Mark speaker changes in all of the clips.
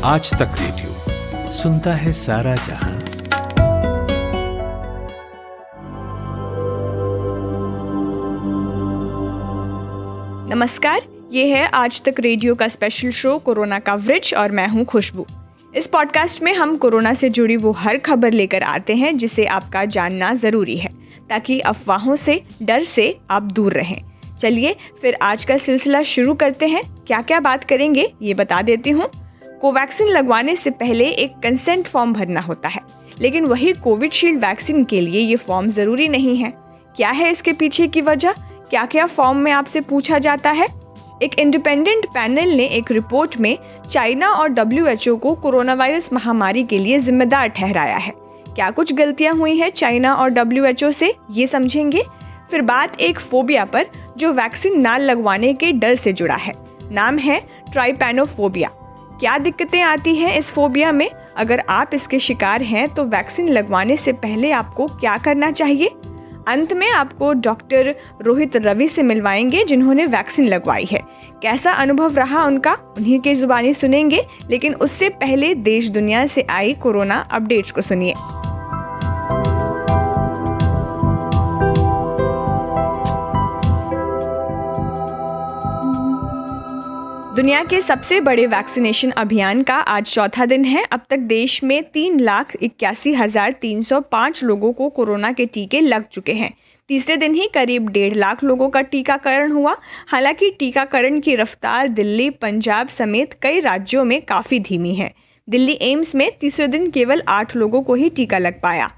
Speaker 1: आज तक रेडियो सुनता है सारा जहां।
Speaker 2: नमस्कार, ये है आज तक रेडियो का स्पेशल शो कोरोना कवरेज और मैं हूं खुशबू। इस पॉडकास्ट में हम कोरोना से जुड़ी वो हर खबर लेकर आते हैं जिसे आपका जानना ज़रूरी है, ताकि अफवाहों से, डर से आप दूर रहें। चलिए फिर आज का सिलसिला शुरू करते हैं। क्या क्या बात करेंगे ये बता देती हूँ। कोवैक्सीन लगवाने से पहले एक कंसेंट फॉर्म भरना होता है, लेकिन वही कोविशील्ड वैक्सीन के लिए ये फॉर्म ज़रूरी नहीं है। क्या है इसके पीछे की वजह? क्या क्या फॉर्म में आपसे पूछा जाता है? एक इंडिपेंडेंट पैनल ने एक रिपोर्ट में चाइना और WHO को कोरोना वायरस महामारी के लिए जिम्मेदार ठहराया है। क्या कुछ गलतियां हुई हैं चाइना और WHO से, ये समझेंगे। फिर बात एक फोबिया पर जो वैक्सीन ना लगवाने के डर से जुड़ा है। नाम है ट्राइपैनोफोबिया। क्या दिक्कतें आती हैं इस फोबिया में? अगर आप इसके शिकार हैं तो वैक्सीन लगवाने से पहले आपको क्या करना चाहिए? अंत में आपको डॉक्टर रोहित रवि से मिलवाएंगे जिन्होंने वैक्सीन लगवाई है। कैसा अनुभव रहा उनका, उन्हीं की जुबानी सुनेंगे। लेकिन उससे पहले देश दुनिया से आई कोरोना अपडेट्स को सुनिए। दुनिया के सबसे बड़े वैक्सीनेशन अभियान का आज चौथा दिन है। अब तक देश में 3,81,305 लोगों को कोरोना के टीके लग चुके हैं। तीसरे दिन ही करीब 1.5 लाख लोगों का टीकाकरण हुआ। हालांकि टीकाकरण की रफ्तार दिल्ली, पंजाब समेत कई राज्यों में काफ़ी धीमी है। दिल्ली एम्स में तीसरे दिन केवल 8 लोगों को ही टीका लग पाया।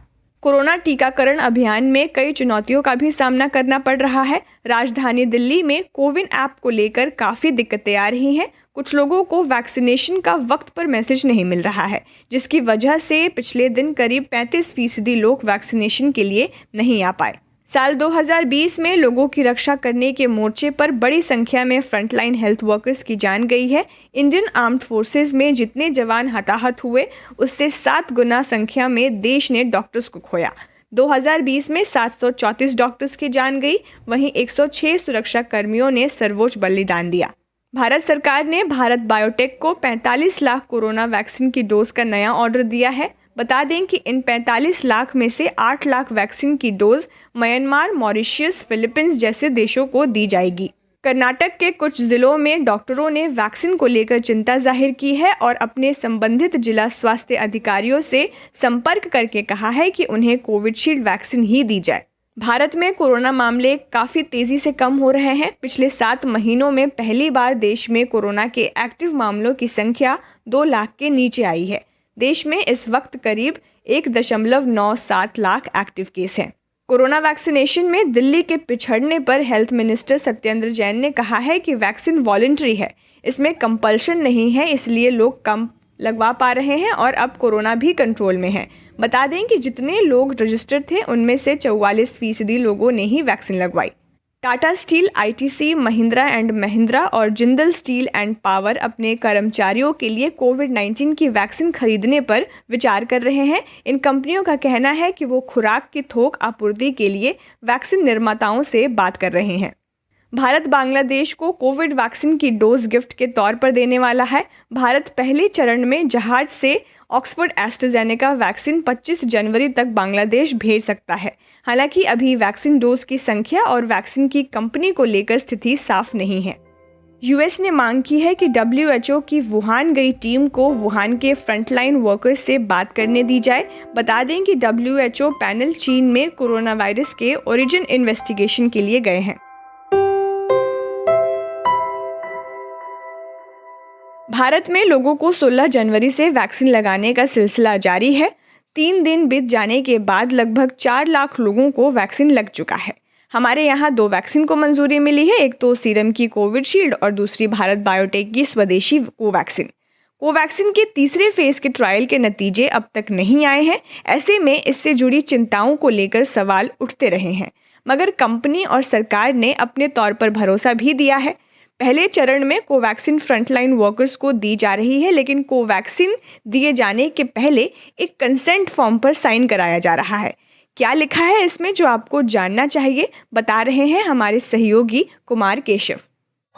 Speaker 2: कोरोना टीकाकरण अभियान में कई चुनौतियों का भी सामना करना पड़ रहा है। राजधानी दिल्ली में कोविन ऐप को लेकर काफ़ी दिक्कतें आ रही हैं। कुछ लोगों को वैक्सीनेशन का वक्त पर मैसेज नहीं मिल रहा है, जिसकी वजह से पिछले दिन करीब 35% लोग वैक्सीनेशन के लिए नहीं आ पाए। साल 2020 में लोगों की रक्षा करने के मोर्चे पर बड़ी संख्या में फ्रंटलाइन हेल्थ वर्कर्स की जान गई है। इंडियन आर्म्ड फोर्सेस में जितने जवान हताहत हुए, उससे 7 गुना संख्या में देश ने डॉक्टर्स को खोया। 2020 में 734 डॉक्टर्स की जान गई, वहीं 106 सुरक्षा कर्मियों ने सर्वोच्च बलिदान दिया। भारत सरकार ने भारत बायोटेक को 45 लाख कोरोना वैक्सीन की डोज का नया ऑर्डर दिया है। बता दें कि इन 45 लाख में से 8 लाख वैक्सीन की डोज म्यांमार, मॉरिशस, फिलीपींस जैसे देशों को दी जाएगी। कर्नाटक के कुछ जिलों में डॉक्टरों ने वैक्सीन को लेकर चिंता जाहिर की है और अपने संबंधित जिला स्वास्थ्य अधिकारियों से संपर्क करके कहा है कि उन्हें कोविशील्ड वैक्सीन ही दी जाए। भारत में कोरोना मामले काफ़ी तेज़ी से कम हो रहे हैं। पिछले 7 महीनों में पहली बार देश में कोरोना के एक्टिव मामलों की संख्या 2 लाख के नीचे आई है। देश में इस वक्त करीब 1.97 लाख एक्टिव केस हैं। कोरोना वैक्सीनेशन में दिल्ली के पिछड़ने पर हेल्थ मिनिस्टर सत्येंद्र जैन ने कहा है कि वैक्सीन वॉलंटरी है, इसमें कंपल्शन नहीं है, इसलिए लोग कम लगवा पा रहे हैं और अब कोरोना भी कंट्रोल में है। बता दें कि जितने लोग रजिस्टर्ड थे उनमें से 44% लोगों ने ही वैक्सीन लगवाई। Tata steel, ITC, Mahindra and Mahindra और जिंदल स्टील एंड पावर अपने कर्मचारियों के लिए कोविड-19 की वैक्सीन खरीदने पर विचार कर रहे हैं। इन कंपनियों का कहना है कि वो खुराक की थोक आपूर्ति के लिए वैक्सीन निर्माताओं से बात कर रहे हैं। भारत बांग्लादेश को कोविड वैक्सीन की डोज गिफ्ट के तौर पर देने वाला है। भारत पहले चरण में जहाज से ऑक्सफोर्ड एस्ट्राजेनेका वैक्सीन 25 जनवरी तक बांग्लादेश भेज सकता है। हालांकि अभी वैक्सीन डोज की संख्या और वैक्सीन की कंपनी को लेकर स्थिति साफ नहीं है। US ने मांग की है कि WHO की वुहान गई टीम को वुहान के फ्रंटलाइन वर्कर्स से बात करने दी जाए। बता दें कि WHO पैनल चीन में कोरोना वायरस के ओरिजिन इन्वेस्टिगेशन के लिए गए हैं। भारत में लोगों को 16 जनवरी से वैक्सीन लगाने का सिलसिला जारी है। 3 दिन बीत जाने के बाद लगभग 4 लाख लोगों को वैक्सीन लग चुका है। हमारे यहाँ 2 वैक्सीन को मंजूरी मिली है, एक तो सीरम की कोविशील्ड और दूसरी भारत बायोटेक की स्वदेशी कोवैक्सीन। कोवैक्सीन के तीसरे फेज के ट्रायल के नतीजे अब तक नहीं आए हैं। ऐसे में इससे जुड़ी चिंताओं को लेकर सवाल उठते रहे हैं, मगर कंपनी और सरकार ने अपने तौर पर भरोसा भी दिया है। पहले चरण में कोवैक्सीन फ्रंटलाइन वर्कर्स को दी जा रही है, लेकिन कोवैक्सीन दिए जाने के पहले एक कंसेंट फॉर्म पर साइन कराया जा रहा है। क्या लिखा है इसमें जो आपको जानना चाहिए, बता रहे हैं हमारे सहयोगी कुमार केशव।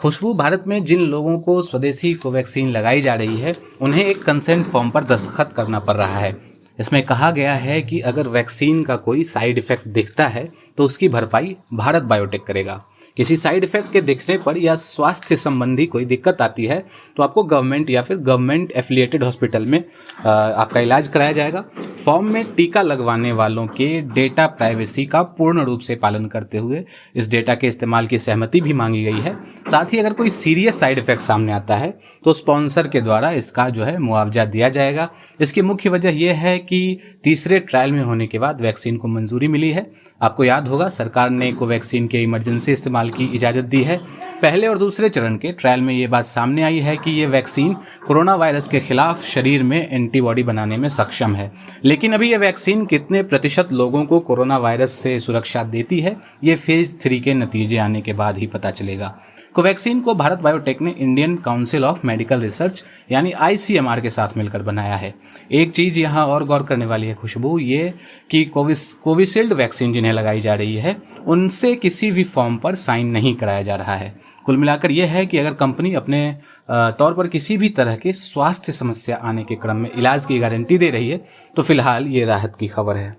Speaker 3: खुशबू, भारत में जिन लोगों को स्वदेशी कोवैक्सीन लगाई जा रही है उन्हें एक कंसेंट फॉर्म पर दस्तखत करना पड़ रहा है। इसमें कहा गया है कि अगर वैक्सीन का कोई साइड इफेक्ट दिखता है तो उसकी भरपाई भारत बायोटेक करेगा। किसी साइड इफेक्ट के दिखने पर या स्वास्थ्य संबंधी कोई दिक्कत आती है तो आपको गवर्नमेंट या फिर गवर्नमेंट एफिलिएटेड हॉस्पिटल में आपका इलाज कराया जाएगा। फॉर्म में टीका लगवाने वालों के डेटा प्राइवेसी का पूर्ण रूप से पालन करते हुए इस डेटा के इस्तेमाल की सहमति भी मांगी गई है। साथ ही अगर कोई सीरियस साइड इफेक्ट सामने आता है तो स्पॉन्सर के द्वारा इसका मुआवजा दिया जाएगा। इसकी मुख्य वजह यह है कि तीसरे ट्रायल में होने के बाद वैक्सीन को मंजूरी मिली है। आपको याद होगा, सरकार ने कोवैक्सीन के इमरजेंसी इस्तेमाल की इजाज़त दी है। पहले और दूसरे चरण के ट्रायल में ये बात सामने आई है कि ये वैक्सीन कोरोना वायरस के खिलाफ शरीर में एंटीबॉडी बनाने में सक्षम है। लेकिन अभी ये वैक्सीन कितने प्रतिशत लोगों को कोरोना वायरस से सुरक्षा देती है, ये फेज 3 के नतीजे आने के बाद ही पता चलेगा। कोवैक्सीन को भारत बायोटेक ने Indian council of medical research यानी ICMR के साथ मिलकर बनाया है। एक चीज़ यहाँ और गौर करने वाली है खुशबू, ये कि कोविशील्ड वैक्सीन जिन्हें लगाई जा रही है उनसे किसी भी फॉर्म पर साइन नहीं कराया जा रहा है। कुल मिलाकर यह है कि अगर कंपनी अपने तौर पर किसी भी तरह के स्वास्थ्य समस्या आने के क्रम में इलाज की गारंटी दे रही है तो फिलहाल ये राहत की खबर है।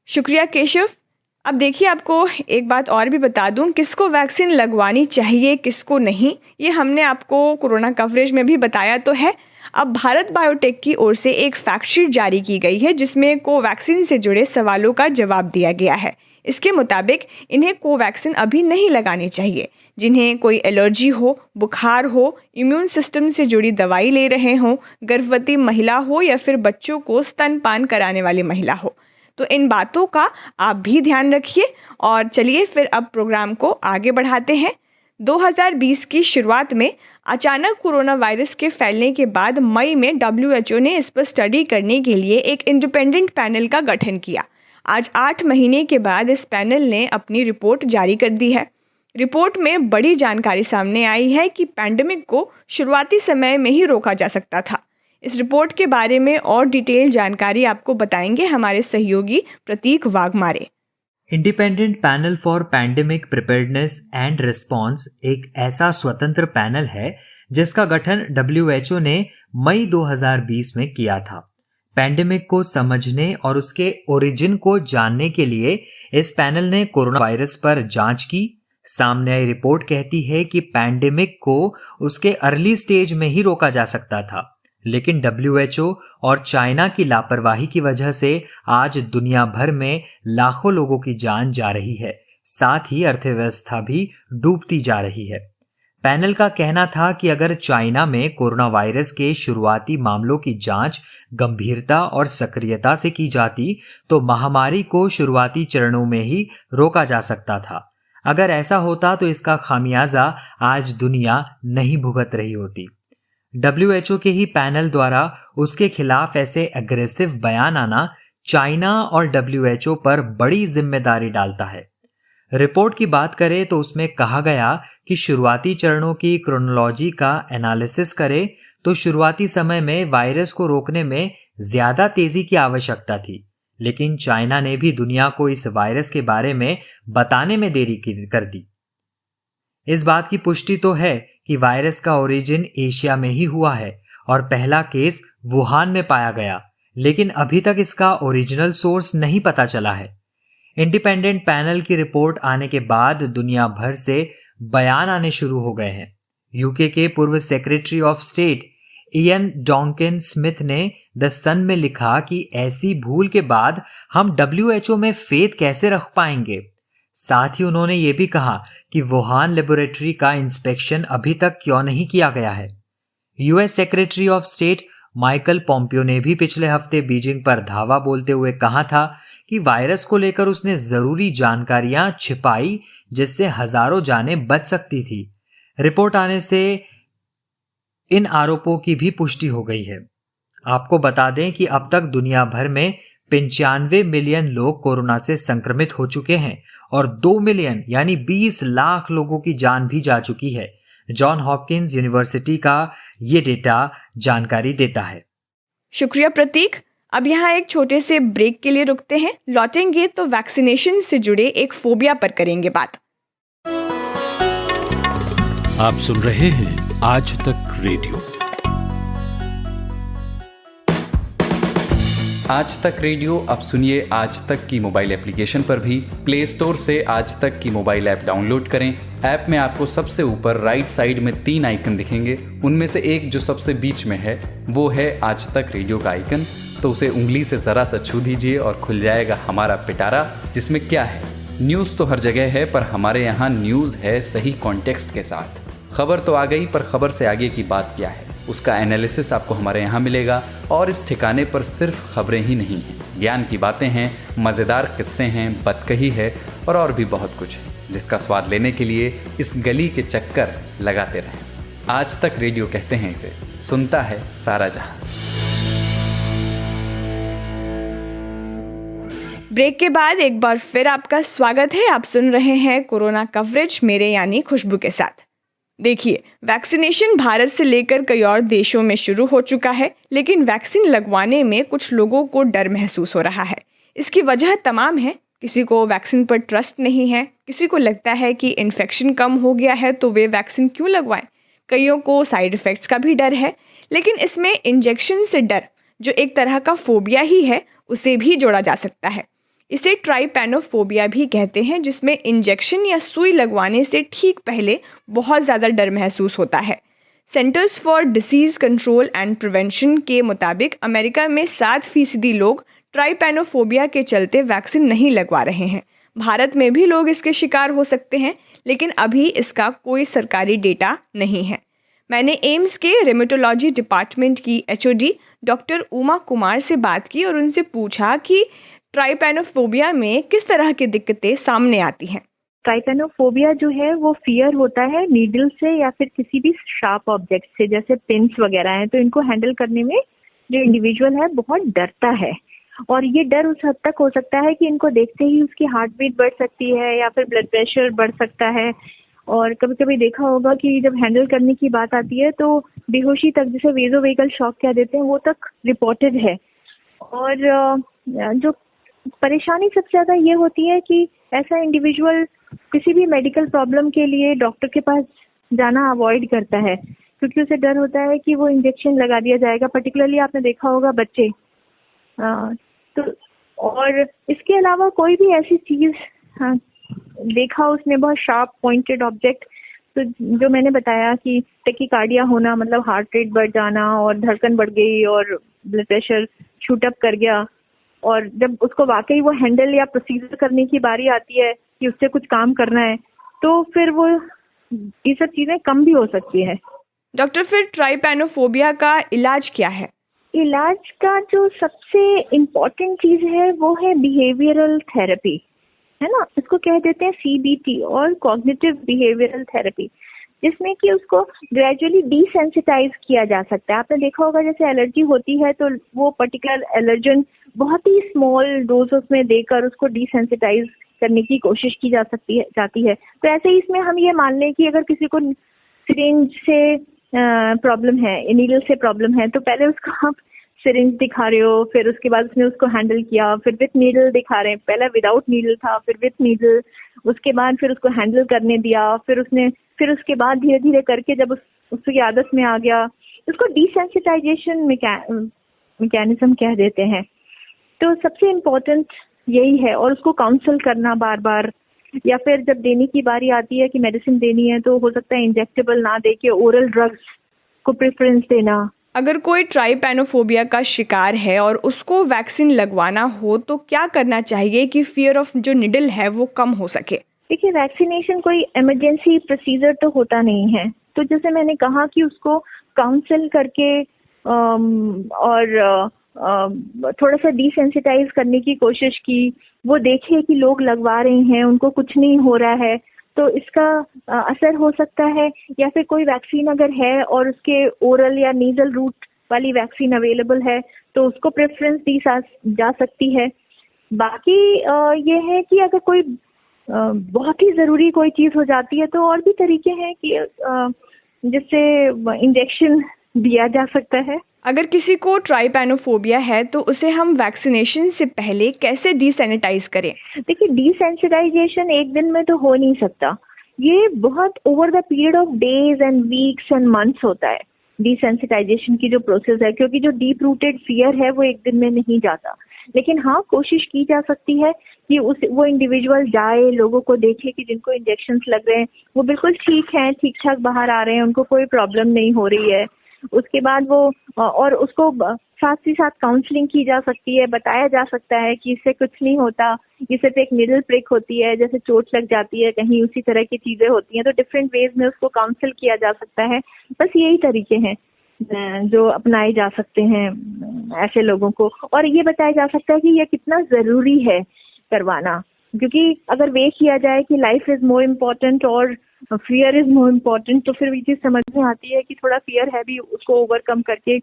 Speaker 2: शुक्रिया केशव। अब देखिए, आपको एक बात और भी बता दूं, किसको वैक्सीन लगवानी चाहिए किसको नहीं, ये हमने आपको कोरोना कवरेज में भी बताया तो है। अब भारत बायोटेक की ओर से एक फैक्ट शीट जारी की गई है जिसमें कोवैक्सीन से जुड़े सवालों का जवाब दिया गया है। इसके मुताबिक इन्हें कोवैक्सीन अभी नहीं लगानी चाहिए जिन्हें कोई एलर्जी हो, बुखार हो, इम्यून सिस्टम से जुड़ी दवाई ले रहे हों, गर्भवती महिला हो या फिर बच्चों को स्तनपान कराने वाली महिला हो। तो इन बातों का आप भी ध्यान रखिए। और चलिए फिर अब प्रोग्राम को आगे बढ़ाते हैं। 2020 की शुरुआत में अचानक कोरोना वायरस के फैलने के बाद मई में WHO ने इस पर स्टडी करने के लिए एक इंडिपेंडेंट पैनल का गठन किया। आज 8 महीने के बाद इस पैनल ने अपनी रिपोर्ट जारी कर दी है। रिपोर्ट में बड़ी जानकारी सामने आई है कि पैंडेमिक को शुरुआती समय में ही रोका जा सकता था। इस रिपोर्ट के बारे में और डिटेल जानकारी आपको बताएंगे हमारे सहयोगी Prateek Waghmare.
Speaker 4: Independent panel for pandemic preparedness and response एक ऐसा स्वतंत्र पैनल है जिसका गठन WHO ने मई 2020 में किया था। पैंडेमिक को समझने और उसके ओरिजिन को जानने के लिए इस पैनल ने कोरोना वायरस पर जांच की। सामने आई रिपोर्ट कहती है कि पैंडेमिक को उसके अर्ली स्टेज में ही रोका जा सकता था, लेकिन WHO और चाइना की लापरवाही की वजह से आज दुनिया भर में लाखों लोगों की जान जा रही है, साथ ही अर्थव्यवस्था भी डूबती जा रही है। पैनल का कहना था कि अगर चाइना में कोरोना वायरस के शुरुआती मामलों की जांच गंभीरता और सक्रियता से की जाती तो महामारी को शुरुआती चरणों में ही रोका जा सकता था। अगर ऐसा होता तो इसका खामियाजा आज दुनिया नहीं भुगत रही होती। WHO के ही पैनल द्वारा उसके खिलाफ ऐसे एग्रेसिव बयान आना चाइना और WHO पर बड़ी जिम्मेदारी डालता है। रिपोर्ट की बात करें तो उसमें कहा गया कि शुरुआती चरणों की क्रोनोलॉजी का एनालिसिस करें तो शुरुआती समय में वायरस को रोकने में ज्यादा तेजी की आवश्यकता थी, लेकिन चाइना ने भी दुनिया को इस वायरस के बारे में बताने में देरी कर दी। इस बात की पुष्टि तो है कि वायरस का ओरिजिन एशिया में ही हुआ है और पहला केस वुहान में पाया गया, लेकिन अभी तक इसका ओरिजिनल सोर्स नहीं पता चला है। इंडिपेंडेंट पैनल की रिपोर्ट आने के बाद दुनिया भर से बयान आने शुरू हो गए हैं। यूके के पूर्व secretary of state Iain Duncan Smith ने द सन में लिखा कि ऐसी भूल के बाद हम WHO में फेथ कैसे रख पाएंगे। साथ ही उन्होंने ये भी कहा कि वुहान लेबोरेटरी का इंस्पेक्शन अभी तक क्यों नहीं किया गया है। US secretary of state Michael Pompeo ने भी पिछले हफ्ते बीजिंग पर धावा बोलते हुए कहा था कि वायरस को लेकर उसने जरूरी जानकारियां छिपाई जिससे हजारों जानें बच सकती थी। रिपोर्ट आने से इन आरोपों की भी पुष्टि हो गई है। आपको बता दें कि अब तक दुनिया भर में 95 मिलियन लोग कोरोना से संक्रमित हो चुके हैं और 2 मिलियन यानी 20 लाख लोगों की जान भी जा चुकी है। जॉन हॉपकिंस यूनिवर्सिटी का ये डेटा जानकारी देता है।
Speaker 2: शुक्रिया प्रतीक। अब यहाँ एक छोटे से ब्रेक के लिए रुकते हैं। लौटेंगे तो वैक्सीनेशन से जुड़े एक फोबिया पर करेंगे बात।
Speaker 1: आप सुन रहे हैं आज तक रेडियो।
Speaker 5: आज तक रेडियो अब सुनिए आज तक की मोबाइल एप्लीकेशन पर भी। प्ले स्टोर से आज तक की मोबाइल ऐप डाउनलोड करें। ऐप में आपको सबसे ऊपर राइट साइड में 3 आइकन दिखेंगे। उनमें से एक जो सबसे बीच में है वो है आज तक रेडियो का आइकन। तो उसे उंगली से ज़रा सा छू दीजिए और खुल जाएगा हमारा पिटारा, जिसमें क्या है, न्यूज़ तो हर जगह है, पर हमारे यहाँ न्यूज़ है सही कॉन्टेक्स्ट के साथ। खबर तो आ गई, पर खबर से आगे की बात क्या है, उसका एनालिसिस आपको हमारे यहाँ मिलेगा। और इस ठिकाने पर सिर्फ खबरें ही नहीं हैं, ज्ञान की बातें हैं, मज़ेदार किस्से हैं, बतकही है और भी बहुत कुछ है, जिसका स्वाद लेने के लिए इस गली के चक्कर लगाते रहें। आज तक रेडियो कहते हैं इसे, सुनता है सारा जहां।
Speaker 2: ब्रेक के बाद एक बार फिर आपका स्वागत है। आप सुन रहे हैं कोरोना कवरेज मेरे यानी खुशबू के साथ। देखिए, वैक्सीनेशन भारत से लेकर कई और देशों में शुरू हो चुका है, लेकिन वैक्सीन लगवाने में कुछ लोगों को डर महसूस हो रहा है। इसकी वजह तमाम है। किसी को वैक्सीन पर ट्रस्ट नहीं है, किसी को लगता है कि इन्फेक्शन कम हो गया है तो वे वैक्सीन क्यों लगवाएं। कईयों को साइड इफ़ेक्ट्स का भी डर है, लेकिन इसमें इंजेक्शन से डर, जो एक तरह का फोबिया ही है, उसे भी जोड़ा जा सकता है। इसे ट्राइपैनोफोबिया भी कहते हैं, जिसमें इंजेक्शन या सुई लगवाने से ठीक पहले बहुत ज़्यादा डर महसूस होता है। Centres for disease control and prevention के मुताबिक अमेरिका में 7% लोग ट्राइपैनोफोबिया के चलते वैक्सीन नहीं लगवा रहे हैं। भारत में भी लोग इसके शिकार हो सकते हैं, लेकिन अभी इसका कोई सरकारी डेटा नहीं है। मैंने एम्स के रेमेटोलॉजी डिपार्टमेंट की HOD डॉक्टर उमा कुमार से बात की और उनसे पूछा कि ट्राइपैनोफोबिया में किस तरह की दिक्कतें सामने आती हैं।
Speaker 6: ट्राइपैनोफोबिया जो है वो फियर होता है नीडल से या फिर किसी भी शार्प ऑब्जेक्ट से, जैसे पिन्स वगैरह हैं, तो इनको हैंडल करने में जो इंडिविजुअल है बहुत डरता है। और ये डर उस हद तक हो सकता है कि इनको देखते ही उसकी हार्ट बीट बढ़ सकती है या फिर ब्लड प्रेशर बढ़ सकता है। और कभी कभी देखा होगा कि जब हैंडल करने की बात आती है तो बेहोशी तक, जिसे वेजोवेगल शॉक कह देते हैं, वो तक रिपोर्टेड है। और जो परेशानी सबसे ज़्यादा ये होती है कि ऐसा इंडिविजुअल किसी भी मेडिकल प्रॉब्लम के लिए डॉक्टर के पास जाना अवॉइड करता है, क्योंकि उसे डर होता है कि वो इंजेक्शन लगा दिया जाएगा। पर्टिकुलरली आपने देखा होगा बच्चे। तो और इसके अलावा कोई भी ऐसी चीज़ देखा उसने, बहुत शार्प पॉइंटेड ऑब्जेक्ट, तो जो मैंने बताया कि टेकिकार्डिया होना, मतलब हार्ट रेट बढ़ जाना और धड़कन बढ़ गई और ब्लड प्रेशर शूट अप कर गया, और जब उसको वाकई वो हैंडल या प्रोसीजर करने की बारी आती है कि उससे कुछ काम करना है, तो फिर वो ये सब चीज़ें कम भी हो सकती है।
Speaker 2: डॉक्टर, फिर ट्राइपैनोफोबिया का इलाज क्या है?
Speaker 6: इलाज का जो सबसे इम्पोर्टेंट चीज़ है वो है बिहेवियरल थेरेपी, है ना। इसको कह देते हैं CBT और कॉग्निटिव बिहेवियरल थेरेपी, जिसमें कि उसको ग्रेजुअली डिसेंसिटाइज किया जा सकता है। आपने देखा होगा जैसे एलर्जी होती है तो वो पर्टिकुलर एलर्जन बहुत ही स्मॉल डोजेस में देकर उसको डिसेंसिटाइज करने की कोशिश की जाती है। तो ऐसे ही इसमें हम ये मान लें कि अगर किसी को सिरिंज से प्रॉब्लम है, नीडल से प्रॉब्लम है, तो पहले उसको आप सिरिंज दिखा रहे हो, फिर उसके बाद उसने उसको हैंडल किया, फिर विथ नीडल दिखा रहे हैं। पहले विदाउट नीडल था, फिर विथ नीडल, उसके बाद फिर उसको हैंडल करने दिया, फिर उसके बाद धीरे धीरे करके जब उसकी आदत में आ गया, उसको डिसेंसिटाइजेशन मैकेनिज्म कह देते हैं। तो सबसे इम्पोर्टेंट यही है, और उसको काउंसल करना बार बार, या फिर जब देने की बारी आती है कि मेडिसिन देनी है तो हो सकता है इंजेक्टेबल ना दे के ओरल ड्रग्स को प्रेफरेंस देना।
Speaker 2: अगर कोई ट्राइपैनोफोबिया का शिकार है और उसको वैक्सीन लगवाना हो तो क्या करना चाहिए कि फियर ऑफ जो निडल है वो कम हो सके?
Speaker 6: देखिए, वैक्सीनेशन कोई इमरजेंसी प्रोसीजर तो होता नहीं है। तो जैसे मैंने कहा कि उसको काउंसल करके और थोड़ा सा डिसेंसिटाइज करने की कोशिश की, वो देखे कि लोग लगवा रहे हैं, उनको कुछ नहीं हो रहा है, तो इसका असर हो सकता है। या फिर कोई वैक्सीन अगर है और उसके ओरल या नीजल रूट वाली वैक्सीन अवेलेबल है तो उसको प्रेफरेंस दी जा सकती है। बाकी ये है कि अगर कोई बहुत ही ज़रूरी कोई चीज़ हो जाती है तो और भी तरीके हैं कि जिससे इंजेक्शन दिया जा सकता है।
Speaker 2: अगर किसी को ट्राइपैनोफोबिया है तो उसे हम वैक्सीनेशन से पहले कैसे डिसैनिटाइज करें?
Speaker 6: देखिए, डिसेंसिटाइजेशन एक दिन में तो हो नहीं सकता, ये बहुत over the period of days and weeks and months होता है डिसेंसिटाइजेशन की जो प्रोसेस है, क्योंकि जो डीप रूटेड फियर है वो एक दिन में नहीं जाता। लेकिन हाँ, कोशिश की जा सकती है कि वो इंडिविजुअल जाए, लोगों को देखे कि जिनको इंजेक्शंस लग रहे हैं वो बिल्कुल ठीक हैं, ठीक ठाक बाहर आ रहे हैं, उनको कोई प्रॉब्लम नहीं हो रही है। उसके बाद वो और उसको साथ ही साथ काउंसलिंग की जा सकती है, बताया जा सकता है कि इससे कुछ नहीं होता, ये सिर्फ एक निडल प्रिक होती है, जैसे चोट लग जाती है कहीं, उसी तरह की चीजें होती हैं। तो डिफरेंट वेज में उसको काउंसिल किया जा सकता है। बस यही तरीके हैं जो अपनाए जा सकते हैं ऐसे लोगों को, और ये बताया जा सकता है कि ये कितना जरूरी है करवाना, क्योंकि अगर वे किया जाए कि लाइफ इज मोर इम्पोर्टेंट और फियर इज मोर इम्पोर्टेंट, तो फिर ये चीज समझ में आती है कि थोड़ा फियर है भी, उसको ओवरकम करके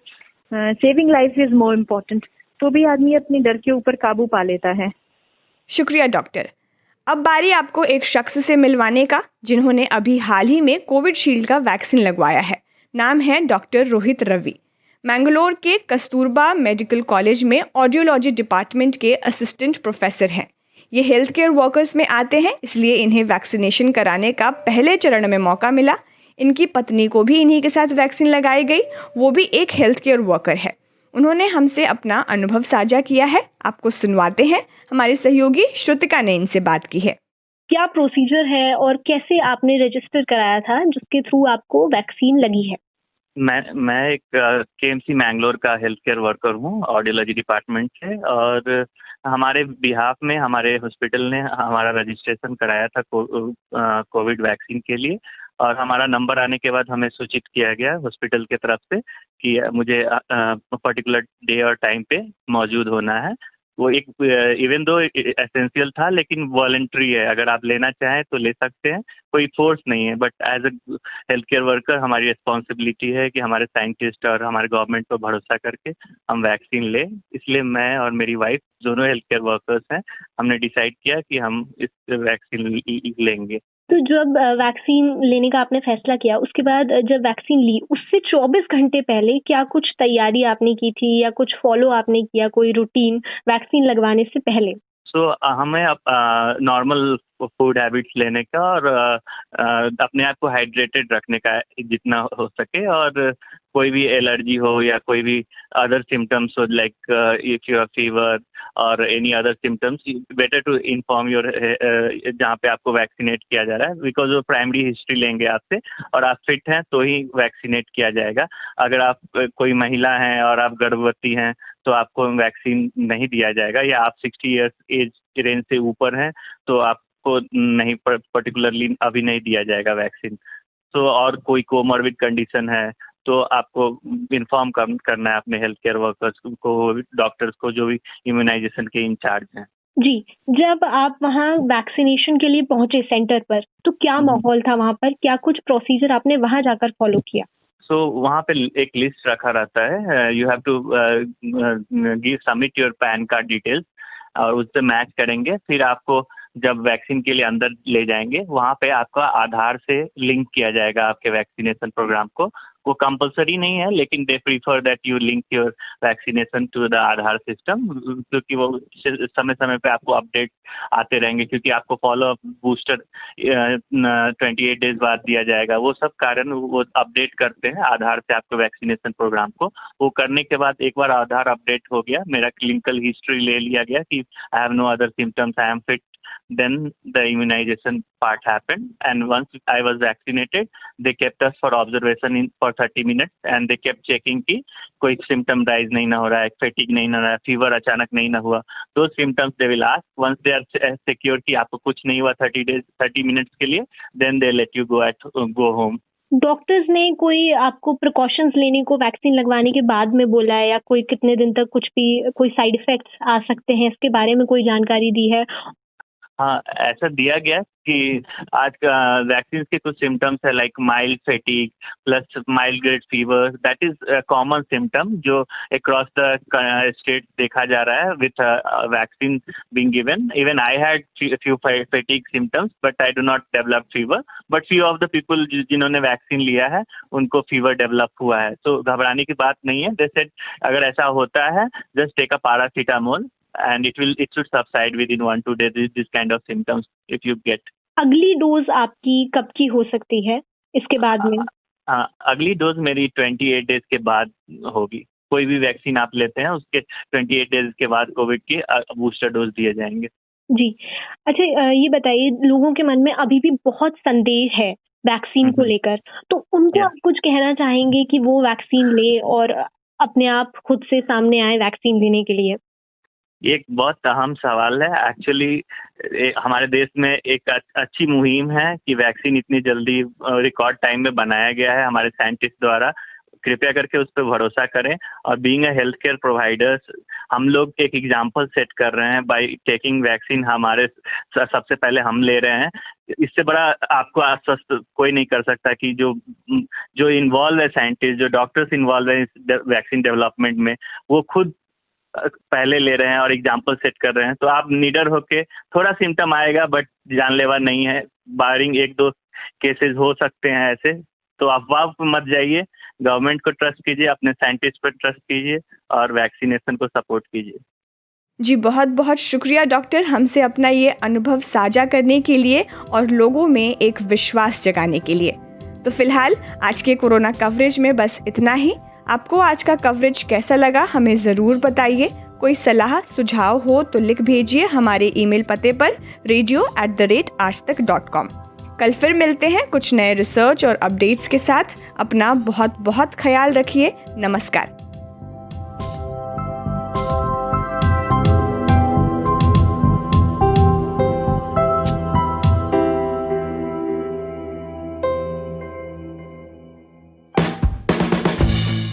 Speaker 6: saving life is more important, तो भी आदमी अपने डर के ऊपर काबू पा लेता है।
Speaker 2: शुक्रिया डॉक्टर। अब बारी आपको एक शख्स से मिलवाने का जिन्होंने अभी हाल ही में कोविशील्ड का वैक्सीन लगवाया है। नाम है डॉक्टर रोहित रवि। मैंगलोर के कस्तूरबा मेडिकल कॉलेज में ऑडियोलॉजी डिपार्टमेंट के असिस्टेंट प्रोफेसर हैं। ये हेल्थ केयर वर्कर्स में आते हैं, इसलिए इन्हें वैक्सीनेशन कराने का पहले चरण में मौका मिला। इनकी पत्नी को भी इन्हीं के साथ वैक्सीन लगाई गई, वो भी एक हेल्थ केयर वर्कर है। उन्होंने हमसे अपना अनुभव साझा किया है, आपको सुनवाते हैं। हमारी सहयोगी श्रुतिका ने इनसे बात की है।
Speaker 7: क्या प्रोसीजर है और कैसे आपने रजिस्टर कराया था जिसके थ्रू आपको वैक्सीन लगी है?
Speaker 8: मैं एक केएमसी मैंगलोर का हेल्थ केयर वर्कर हूँ, ऑडियोलॉजी डिपार्टमेंट से, और हमारे बिहाफ में हमारे हॉस्पिटल ने हमारा रजिस्ट्रेशन कराया था कोविड वैक्सीन के लिए, और हमारा नंबर आने के बाद हमें सूचित किया गया हॉस्पिटल की तरफ से कि मुझे पर्टिकुलर डे और टाइम पे मौजूद होना है। वो एक इवन दो एसेंशियल था, लेकिन वॉलंटरी है, अगर आप लेना चाहें तो ले सकते हैं, कोई फोर्स नहीं है। But as a health care worker हमारी रिस्पॉन्सिबिलिटी है कि हमारे साइंटिस्ट और हमारे गवर्नमेंट पर भरोसा करके हम वैक्सीन लें। इसलिए मैं और मेरी वाइफ दोनों हेल्थ केयर वर्कर्स हैं, हमने डिसाइड किया कि हम इस वैक्सीन लेंगे।
Speaker 7: तो जब वैक्सीन लेने का आपने फैसला किया, उसके बाद जब वैक्सीन ली उससे 24 घंटे पहले क्या कुछ तैयारी आपने की थी या कुछ फॉलो आपने किया, कोई रूटीन वैक्सीन लगवाने से पहले?
Speaker 8: हमें नॉर्मल फूड हैबिट्स लेने का और अपने आप को हाइड्रेटेड रखने का जितना हो सके, और कोई भी एलर्जी हो या कोई भी अदर सिम्टम्स हो, like if you have fever और any other symptoms, better to inform your जहाँ पे आपको वैक्सीनेट किया जा रहा है, बिकॉज वो प्राइमरी हिस्ट्री लेंगे आपसे, और आप फिट हैं तो ही वैक्सीनेट किया जाएगा। अगर आप कोई महिला हैं और आप गर्भवती हैं तो आपको वैक्सीन नहीं दिया जाएगा, या आप 60 ईयर्स एज रेंज से ऊपर हैं तो आपको नहीं, पर्टिकुलरली अभी नहीं दिया जाएगा वैक्सीन। और कोई कोमॉर्बिड कंडीशन है तो आपको इन्फॉर्म करना है अपने हेल्थ केयर वर्कर्स को, डॉक्टर्स को, जो भी इम्यूनाइजेशन के इंचार्ज हैं।
Speaker 7: जी, जब आप वहाँ वैक्सीनेशन के लिए पहुंचे सेंटर पर, तो क्या माहौल था वहाँ पर? क्या कुछ प्रोसीजर आपने वहाँ जाकर फॉलो किया?
Speaker 8: वहाँ पे एक लिस्ट रखा रहता है, you have to submit your PAN card details, और उससे मैच करेंगे। फिर आपको जब वैक्सीन के लिए अंदर ले जाएंगे, वहाँ पे आपका आधार से लिंक किया जाएगा आपके वैक्सीनेशन प्रोग्राम को। वो कंपलसरी नहीं है, लेकिन they prefer that you link your vaccination to the Aadhaar system, क्योंकि वो समय समय पे आपको अपडेट आते रहेंगे, क्योंकि आपको फॉलो अप बूस्टर 28 डेज बाद दिया जाएगा। वो सब कारण वो अपडेट करते हैं आधार से आपके वैक्सीनेशन प्रोग्राम को। वो करने के बाद एक बार आधार अपडेट हो गया, मेरा क्लिनिकल हिस्ट्री ले लिया गया कि I have no other symptoms, I am fit, then the immunization part happened, and once I was vaccinated they kept us for observation for 30 minutes and they kept checking कि कोई symptom rise नहीं ना हो रहा है, fatigue नहीं ना हो रहा है, fever अचानक नहीं ना हुआ। those symptoms they will ask, once they are secure कि आपको कुछ नहीं हुआ 30 minutes के लिए, then they let you go home।
Speaker 7: Doctors ने कोई आपको प्रिकॉशंस लेने को वैक्सीन लगवाने के बाद में बोला है, या कोई कितने दिन तक कुछ भी कोई साइड इफेक्ट्स आ सकते हैं, इसके बारे में कोई जानकारी दी है?
Speaker 8: हाँ, ऐसा दिया गया कि आज वैक्सीन के कुछ सिम्टम्स है, like mild फेटिक plus mild grade fever, that is common symptom जो अक्रॉस द स्टेट देखा जा रहा है with vaccine being given. Even I had few फेटिक symptoms but I do not develop fever, but few of the people जिन्होंने vaccine लिया है उनको fever develop हुआ है। तो घबराने की बात नहीं है। दे सेड अगर ऐसा होता है just take a paracetamol and it should subside within 1-2 days, this kind of symptoms if you get।
Speaker 7: अगली डोज आपकी कब की हो सकती है इसके बाद में?
Speaker 8: अगली डोज मेरी 28 डेज के बाद होगी। कोई भी वैक्सीन आप लेते हैं उसके 28 डेज के बाद कोविड की बूस्टर डोज दिए जाएंगे।
Speaker 7: जी, अच्छा, ये बताइए, लोगों के मन में अभी भी बहुत संदेह है वैक्सीन को लेकर, तो उनको आप कुछ कहना चाहेंगे कि वो वैक्सीन ले और अपने आप खुद से सामने आए वैक्सीन लेने के लिए?
Speaker 8: ये एक बहुत अहम सवाल है। एक्चुअली हमारे देश में एक अच्छी मुहिम है कि वैक्सीन इतनी जल्दी रिकॉर्ड टाइम में बनाया गया है हमारे साइंटिस्ट द्वारा। कृपया करके उस पर भरोसा करें और being a health care providers हम लोग एक एग्जांपल सेट कर रहे हैं बाय टेकिंग वैक्सीन। हमारे सबसे पहले हम ले रहे हैं, इससे बड़ा आपको आश्वस्त कोई नहीं कर सकता कि जो इन्वॉल्व है साइंटिस्ट, जो डॉक्टर्स इन्वॉल्व है इस वैक्सीन डेवलपमेंट में, वो खुद पहले ले रहे हैं और एग्जाम्पल सेट कर रहे हैं। तो आप निडर होके, थोड़ा सिम्टम आएगा बट जानलेवा नहीं है, बारिंग 1-2 केसेस हो सकते हैं ऐसे, तो अफवाह पर मत जाइए। गवर्नमेंट को ट्रस्ट कीजिए, अपने साइंटिस्ट पर ट्रस्ट कीजिए और वैक्सीनेशन को सपोर्ट कीजिए।
Speaker 2: जी बहुत बहुत शुक्रिया डॉक्टर, हमसे अपना ये अनुभव साझा करने के लिए और लोगों में एक विश्वास जगाने के लिए। तो फिलहाल आज के कोरोना कवरेज में बस इतना ही। आपको आज का कवरेज कैसा लगा हमें ज़रूर बताइए। कोई सलाह सुझाव हो तो लिख भेजिए हमारे ईमेल पते पर radio@aajtak.com। कल फिर मिलते हैं कुछ नए रिसर्च और अपडेट्स के साथ। अपना बहुत बहुत ख्याल रखिए। नमस्कार।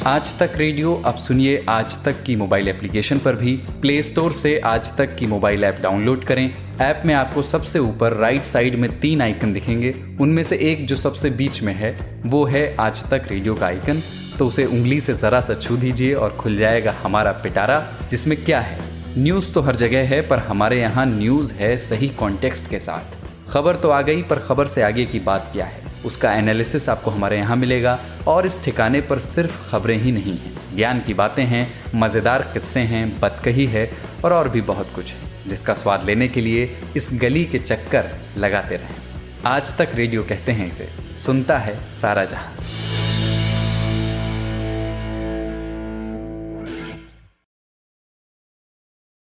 Speaker 5: आज तक रेडियो अब सुनिए आज तक की मोबाइल एप्लीकेशन पर भी। प्ले स्टोर से आज तक की मोबाइल ऐप डाउनलोड करें। ऐप में आपको सबसे ऊपर राइट साइड में 3 आइकन दिखेंगे, उनमें से एक जो सबसे बीच में है वो है आज तक रेडियो का आइकन। तो उसे उंगली से ज़रा सा छू दीजिए और खुल जाएगा हमारा पिटारा, जिसमें क्या है, न्यूज़ तो हर जगह है पर हमारे यहाँ न्यूज़ है सही कॉन्टेक्स्ट के साथ। खबर तो आ गई पर खबर से आगे की बात क्या है, उसका एनालिसिस आपको हमारे यहाँ मिलेगा। और इस ठिकाने पर सिर्फ खबरें ही नहीं हैं, ज्ञान की बातें हैं, मज़ेदार किस्से हैं, बतकही है और भी बहुत कुछ है, जिसका स्वाद लेने के लिए इस गली के चक्कर लगाते रहें। आज तक रेडियो कहते हैं इसे, सुनता है सारा जहां।